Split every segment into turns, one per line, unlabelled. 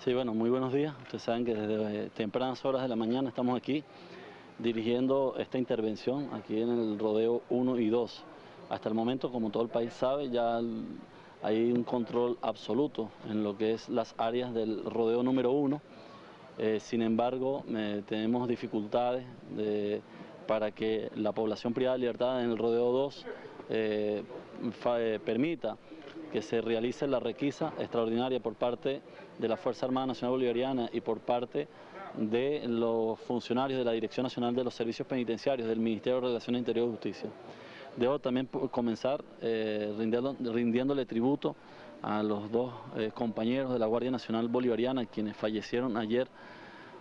Sí, bueno, muy buenos días. Ustedes saben que desde tempranas horas de la mañana estamos aquí dirigiendo esta intervención aquí en el rodeo 1 y 2. Hasta el momento, como todo el país sabe, ya hay un control absoluto en lo que es las áreas del rodeo número 1. Sin embargo, tenemos dificultades para que la población privada de libertad en el rodeo 2 permita que se realice la requisa extraordinaria por parte de la Fuerza Armada Nacional Bolivariana y por parte de los funcionarios de la Dirección Nacional de los Servicios Penitenciarios del Ministerio de Relaciones Interiores y Justicia. Debo también comenzar rindiéndole tributo a los dos compañeros de la Guardia Nacional Bolivariana, quienes fallecieron ayer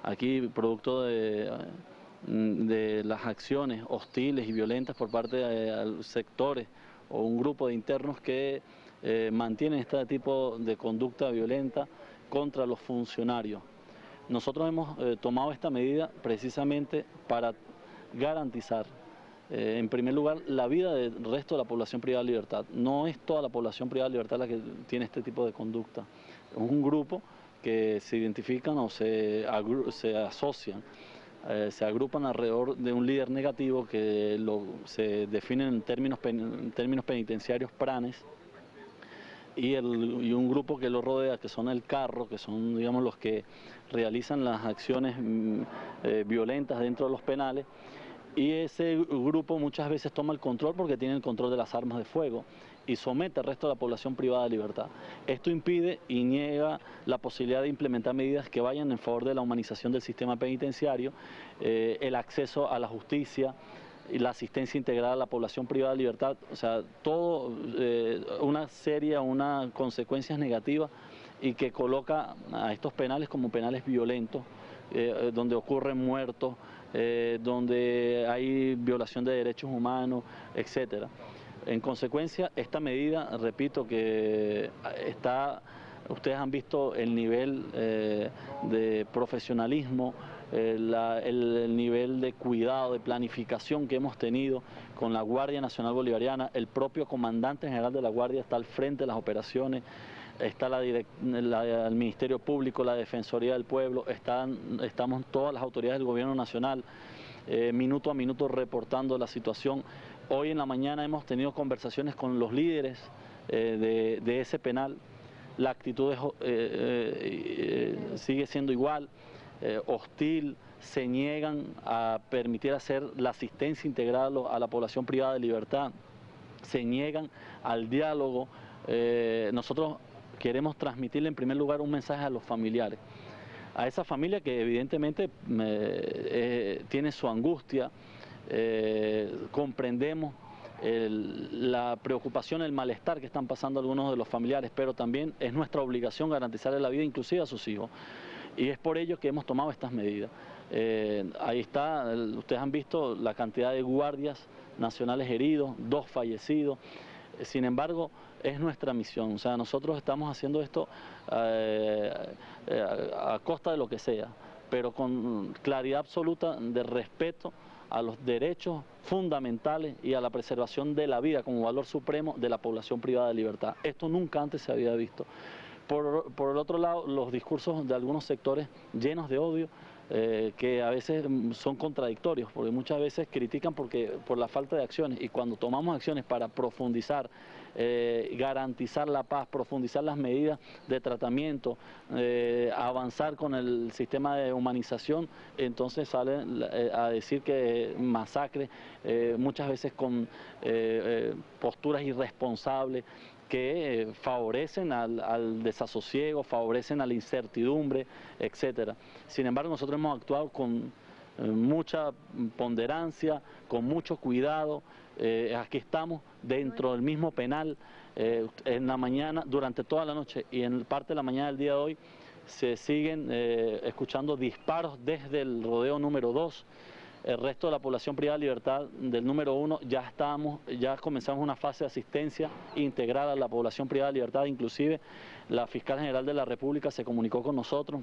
aquí producto de las acciones hostiles y violentas por parte de sectores o un grupo de internos que mantienen este tipo de conducta violenta contra los funcionarios. Nosotros hemos tomado esta medida precisamente para garantizar, en primer lugar, la vida del resto de la población privada de libertad. No es toda la población privada de libertad la que tiene este tipo de conducta. Es un grupo que se identifican o se asocian, se agrupan alrededor de un líder negativo que se define en términos penitenciarios pranes, y un grupo que lo rodea, que son el carro, que son, digamos, los que realizan las acciones violentas dentro de los penales. Y ese grupo muchas veces toma el control porque tiene el control de las armas de fuego y somete al resto de la población privada de libertad. Esto impide y niega la posibilidad de implementar medidas que vayan en favor de la humanización del sistema penitenciario, el acceso a la justicia y la asistencia integrada a la población privada de libertad, o sea, todo unas consecuencias negativas y que coloca a estos penales como penales violentos, donde ocurren muertos, donde hay violación de derechos humanos, etcétera. En consecuencia, esta medida, repito, que ustedes han visto el nivel de profesionalismo, el nivel de cuidado, de planificación que hemos tenido con la Guardia Nacional Bolivariana. El propio comandante general de la Guardia está al frente de las operaciones, está el Ministerio Público, la Defensoría del Pueblo, estamos todas las autoridades del Gobierno Nacional, minuto a minuto reportando la situación. Hoy en la mañana hemos tenido conversaciones con los líderes de ese penal. La actitud sigue siendo igual, hostil, se niegan a permitir hacer la asistencia integral a la población privada de libertad, se niegan al diálogo. Nosotros queremos transmitirle en primer lugar un mensaje a los familiares, a esa familia que evidentemente tiene su angustia, comprendemos la preocupación, el malestar que están pasando algunos de los familiares, pero también es nuestra obligación garantizarle la vida inclusive a sus hijos. Y es por ello que hemos tomado estas medidas. Ahí está, ustedes han visto la cantidad de guardias nacionales heridos, 2 fallecidos. Sin embargo, es nuestra misión, o sea, nosotros estamos haciendo esto a costa de lo que sea, pero con claridad absoluta de respeto a los derechos fundamentales y a la preservación de la vida como valor supremo de la población privada de libertad. Esto nunca antes se había visto. Por el otro lado, los discursos de algunos sectores llenos de odio, que a veces son contradictorios, porque muchas veces critican por la falta de acciones, y cuando tomamos acciones para profundizar, garantizar la paz, profundizar las medidas de tratamiento, avanzar con el sistema de humanización, entonces salen a decir que masacre, muchas veces con posturas irresponsables, que favorecen al desasosiego, favorecen a la incertidumbre, etcétera. Sin embargo, nosotros hemos actuado con mucha ponderancia, con mucho cuidado. Aquí estamos dentro del mismo penal, en la mañana, durante toda la noche y en parte de la mañana del día de hoy se siguen escuchando disparos desde el rodeo número 2. El resto de la población privada de libertad del número 1 ya comenzamos una fase de asistencia integrada a la población privada de libertad. Inclusive la fiscal general de la República se comunicó con nosotros,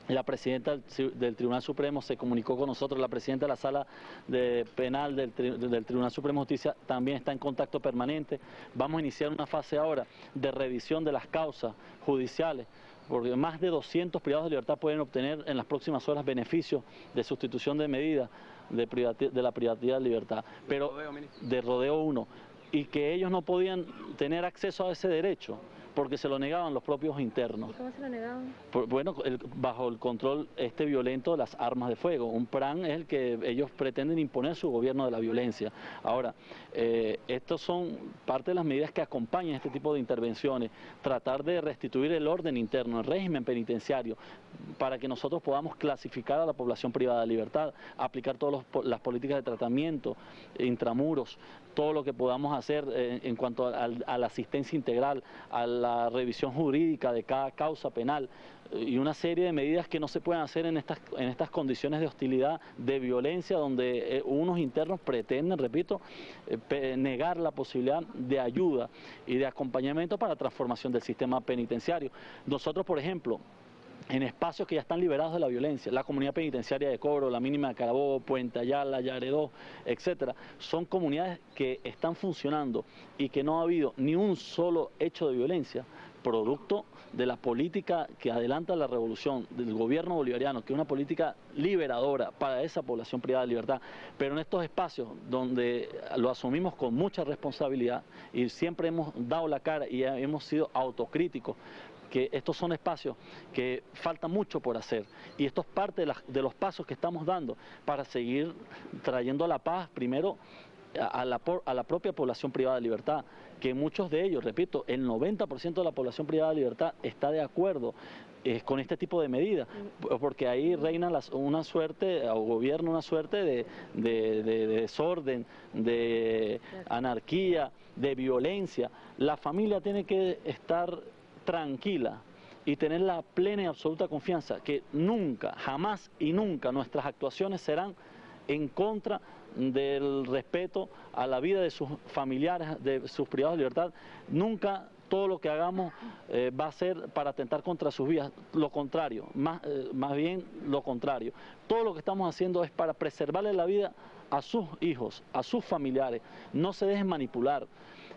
la presidenta del Tribunal Supremo se comunicó con nosotros, la presidenta de la Sala Penal del Tribunal Supremo de Justicia también está en contacto permanente. Vamos a iniciar una fase ahora de revisión de las causas judiciales porque más de 200 privados de libertad pueden obtener en las próximas horas beneficios de sustitución de medidas de la privacidad de libertad, pero de rodeo 1, y que ellos no podían tener acceso a ese derecho porque se lo negaban los propios internos.
¿Y cómo se lo negaban?
Bueno, bajo el control violento de las armas de fuego. Un plan es el que ellos pretenden imponer su gobierno de la violencia. Ahora, estos son parte de las medidas que acompañan este tipo de intervenciones, tratar de restituir el orden interno, el régimen penitenciario, para que nosotros podamos clasificar a la población privada de libertad, aplicar todas las políticas de tratamiento, intramuros, todo lo que podamos hacer en cuanto a la asistencia integral, a la revisión jurídica de cada causa penal y una serie de medidas que no se pueden hacer en estas condiciones de hostilidad, de violencia, donde unos internos pretenden, repito, negar la posibilidad de ayuda y de acompañamiento para la transformación del sistema penitenciario. Nosotros, por ejemplo, en espacios que ya están liberados de la violencia, la comunidad penitenciaria de Cobro, la mínima de Carabobo, Puente Ayala, Yaredó, etcétera, son comunidades que están funcionando y que no ha habido ni un solo hecho de violencia, producto de la política que adelanta la revolución del gobierno bolivariano, que es una política liberadora para esa población privada de libertad, pero en estos espacios donde lo asumimos con mucha responsabilidad y siempre hemos dado la cara y hemos sido autocríticos, que estos son espacios que falta mucho por hacer y esto es parte de los pasos que estamos dando para seguir trayendo la paz primero a la propia población privada de libertad, que muchos de ellos, repito, el 90% de la población privada de libertad está de acuerdo con este tipo de medidas, porque ahí reina una suerte, o gobierna una suerte de desorden, de anarquía, de violencia. La familia tiene que estar tranquila y tener la plena y absoluta confianza que nunca, jamás y nunca nuestras actuaciones serán en contra del respeto a la vida de sus familiares, de sus privados de libertad. Nunca todo lo que hagamos va a ser para atentar contra sus vidas, lo contrario, más bien lo contrario. Todo lo que estamos haciendo es para preservarle la vida a sus hijos, a sus familiares. No se dejen manipular.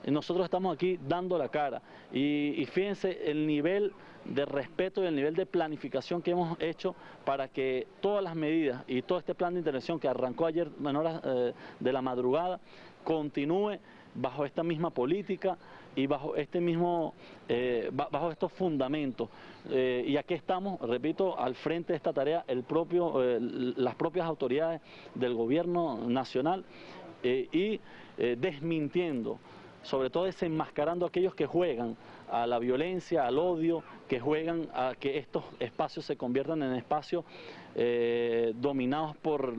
Nosotros estamos aquí dando la cara y fíjense el nivel de respeto y el nivel de planificación que hemos hecho para que todas las medidas y todo este plan de intervención que arrancó ayer en horas de la madrugada continúe bajo esta misma política y bajo bajo estos fundamentos. Y aquí estamos, repito, al frente de esta tarea las propias autoridades del gobierno nacional y desmintiendo, sobre todo desenmascarando a aquellos que juegan a la violencia, al odio, que juegan a que estos espacios se conviertan en espacios dominados por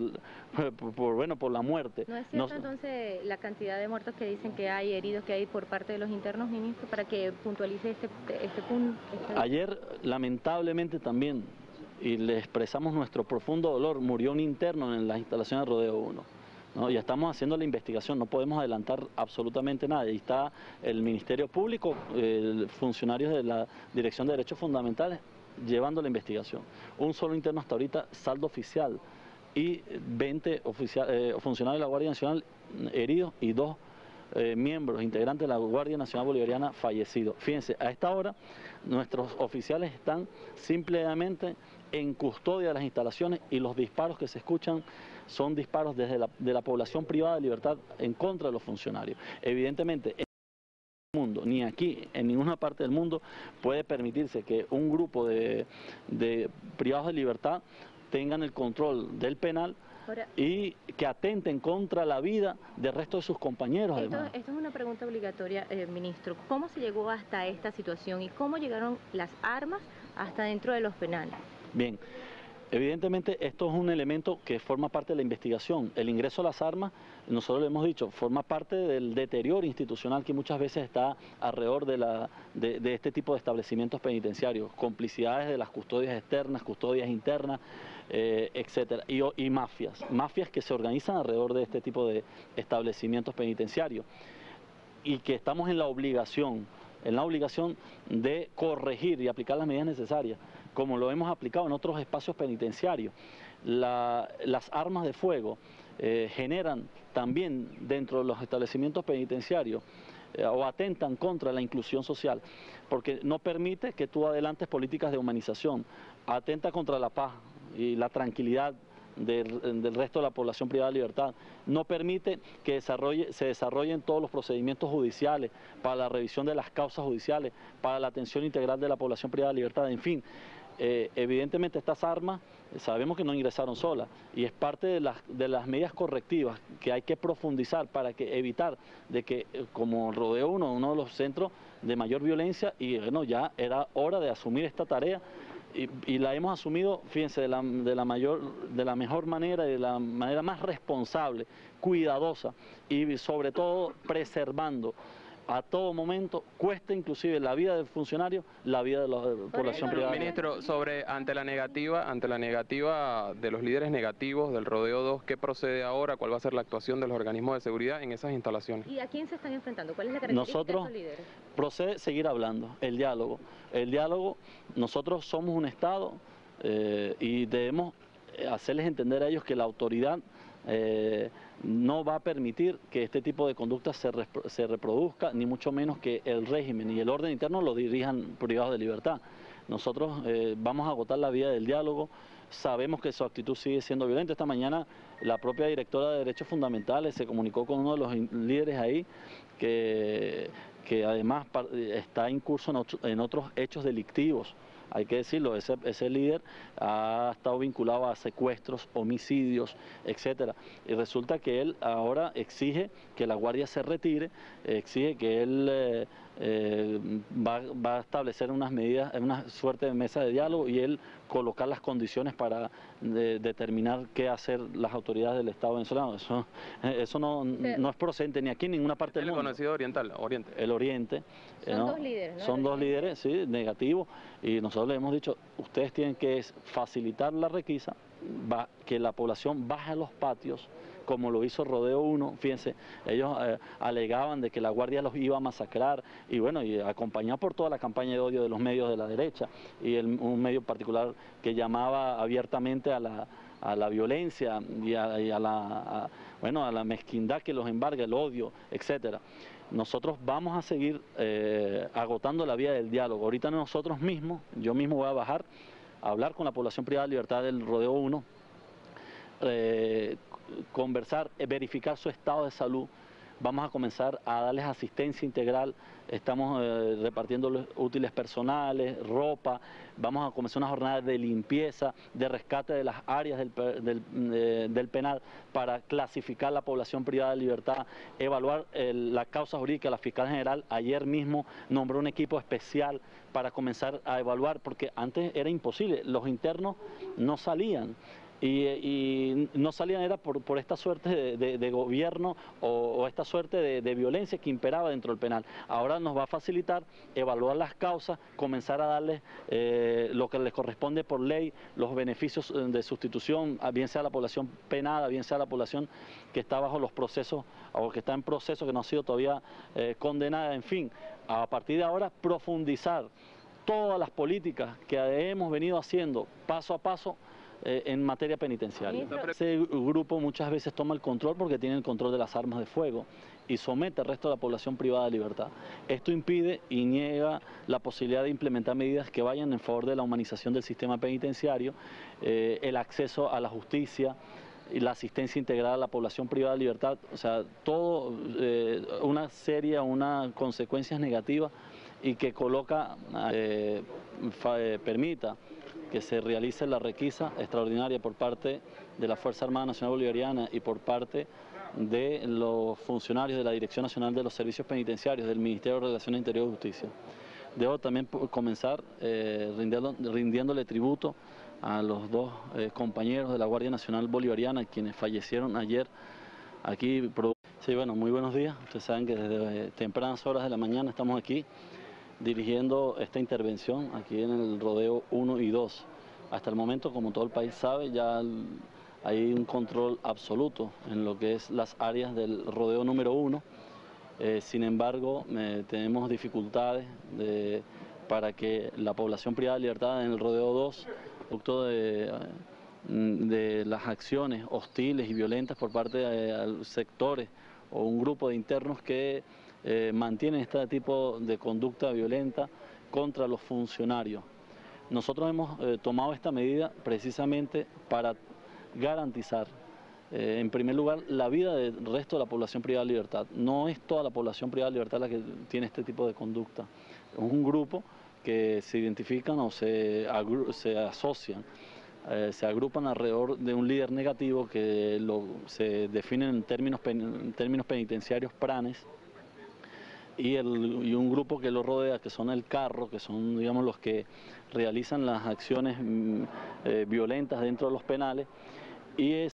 la muerte.
¿No es cierto entonces la cantidad de muertos que dicen que hay, heridos que hay por parte de los internos, ministro, para que puntualice este punto?
Ayer, lamentablemente también, y le expresamos nuestro profundo dolor, murió un interno en las instalaciones de Rodeo 1. ¿No? Ya estamos haciendo la investigación, no podemos adelantar absolutamente nada. Ahí está el Ministerio Público, funcionarios de la Dirección de Derechos Fundamentales llevando la investigación. Un solo interno hasta ahorita, saldo oficial, y 20 funcionarios de la Guardia Nacional heridos y 2 miembros integrantes de la Guardia Nacional Bolivariana fallecidos. Fíjense, a esta hora nuestros oficiales están simplemente en custodia de las instalaciones y los disparos que se escuchan son disparos de la población privada de libertad en contra de los funcionarios. Evidentemente, en el mundo, ni aquí, en ninguna parte del mundo, puede permitirse que un grupo de privados de libertad tengan el control del penal y que atenten contra la vida del resto de sus compañeros.
Esto es una pregunta obligatoria, ministro. ¿Cómo se llegó hasta esta situación y cómo llegaron las armas hasta dentro de los penales?
Bien, evidentemente esto es un elemento que forma parte de la investigación. El ingreso a las armas, nosotros lo hemos dicho, forma parte del deterioro institucional que muchas veces está alrededor de este tipo de establecimientos penitenciarios, complicidades de las custodias externas, custodias internas, etcétera, y mafias que se organizan alrededor de este tipo de establecimientos penitenciarios y que estamos en la obligación de corregir y aplicar las medidas necesarias, como lo hemos aplicado en otros espacios penitenciarios. Las armas de fuego generan también dentro de los establecimientos penitenciarios o atentan contra la inclusión social, porque no permite que tú adelantes políticas de humanización, atenta contra la paz y la tranquilidad del resto de la población privada de libertad, no permite que se desarrollen todos los procedimientos judiciales para la revisión de las causas judiciales, para la atención integral de la población privada de libertad, en fin. Evidentemente estas armas sabemos que no ingresaron solas y es parte de las medidas correctivas que hay que profundizar para evitar de que, como Rodeo 1, uno de los centros de mayor violencia, y bueno, ya era hora de asumir esta tarea. Y la hemos asumido, fíjense, de la mejor manera y de la manera más responsable, cuidadosa y sobre todo preservando a todo momento, cuesta inclusive la vida del funcionario, la vida de la población privada.
Ministro, ante la negativa de los líderes negativos del Rodeo 2, ¿qué procede ahora? ¿Cuál va a ser la actuación de los organismos de seguridad en esas instalaciones?
¿Y a quién se están enfrentando? ¿Cuál es la característica de estos líderes?
Procede seguir hablando, el diálogo. Nosotros somos un Estado y debemos hacerles entender a ellos que la autoridad no va a permitir que este tipo de conductas se reproduzca, ni mucho menos que el régimen y el orden interno lo dirijan privados de libertad. Nosotros vamos a agotar la vía del diálogo, sabemos que su actitud sigue siendo violenta. Esta mañana la propia directora de Derechos Fundamentales se comunicó con uno de los líderes ahí que además está incurso en otros hechos delictivos. Hay que decirlo, ese líder ha estado vinculado a secuestros, homicidios, etcétera. Y resulta que él ahora exige que la Guardia se retire, exige que él va a establecer unas medidas, una suerte de mesa de diálogo y él colocar las condiciones para determinar qué hacer las autoridades del Estado venezolano. Eso no es procedente ni aquí ni en ninguna parte del mundo.
El conocido Oriente.
El Oriente.
Son dos líderes, ¿no?
Son dos líderes, sí, negativos, y nosotros le hemos dicho, ustedes tienen que facilitar la requisa, que la población baje a los patios, como lo hizo Rodeo 1, fíjense, ellos alegaban de que la Guardia los iba a masacrar, y bueno, y acompañado por toda la campaña de odio de los medios de la derecha, y un medio particular que llamaba abiertamente a la violencia y a la mezquindad que los embarga, el odio, etcétera. Nosotros vamos a seguir agotando la vía del diálogo. Ahorita nosotros mismos, yo mismo voy a bajar a hablar con la población privada de libertad del Rodeo 1, conversar, verificar su estado de salud. Vamos a comenzar a darles asistencia integral, estamos repartiendo útiles personales, ropa, vamos a comenzar una jornada de limpieza, de rescate de las áreas del penal para clasificar la población privada de libertad, evaluar la causa jurídica. La fiscal general ayer mismo nombró un equipo especial para comenzar a evaluar, porque antes era imposible, los internos no salían. Y no salían era por esta suerte de gobierno o esta suerte de violencia que imperaba dentro del penal. Ahora nos va a facilitar evaluar las causas, comenzar a darles lo que les corresponde por ley, los beneficios de sustitución, bien sea la población penada, bien sea la población que está bajo los procesos o que está en proceso, que no ha sido todavía condenada, en fin. A partir de ahora profundizar todas las políticas que hemos venido haciendo paso a paso en materia penitenciaria. Ese grupo muchas veces toma el control porque tiene el control de las armas de fuego y somete al resto de la población privada de libertad. Esto impide y niega la posibilidad de implementar medidas que vayan en favor de la humanización del sistema penitenciario, el acceso a la justicia y la asistencia integral a la población privada de libertad, o sea, todo unas consecuencias negativas y que permita que se realice la requisa extraordinaria por parte de la Fuerza Armada Nacional Bolivariana y por parte de los funcionarios de la Dirección Nacional de los Servicios Penitenciarios del Ministerio de Relaciones Interiores y Justicia. Debo también comenzar rindiéndole tributo a los dos compañeros de la Guardia Nacional Bolivariana, quienes fallecieron ayer aquí. Sí, bueno, muy buenos días. Ustedes saben que desde tempranas horas de la mañana estamos aquí dirigiendo esta intervención aquí en el Rodeo 1 y 2. Hasta el momento, como todo el país sabe, ya hay un control absoluto en lo que es las áreas del Rodeo número 1. Sin embargo, tenemos dificultades para que la población privada de libertad en el Rodeo 2, producto de las acciones hostiles y violentas por parte de sectores o un grupo de internos que mantienen este tipo de conducta violenta contra los funcionarios. Nosotros hemos tomado esta medida precisamente para garantizar, en primer lugar, la vida del resto de la población privada de libertad. No es toda la población privada de libertad la que tiene este tipo de conducta. Es un grupo que se identifican o se asocian, se agrupan alrededor de un líder negativo que se define en términos penitenciarios pranes, y un grupo que lo rodea, que son el carro, que son, digamos, los que realizan las acciones violentas dentro de los penales, y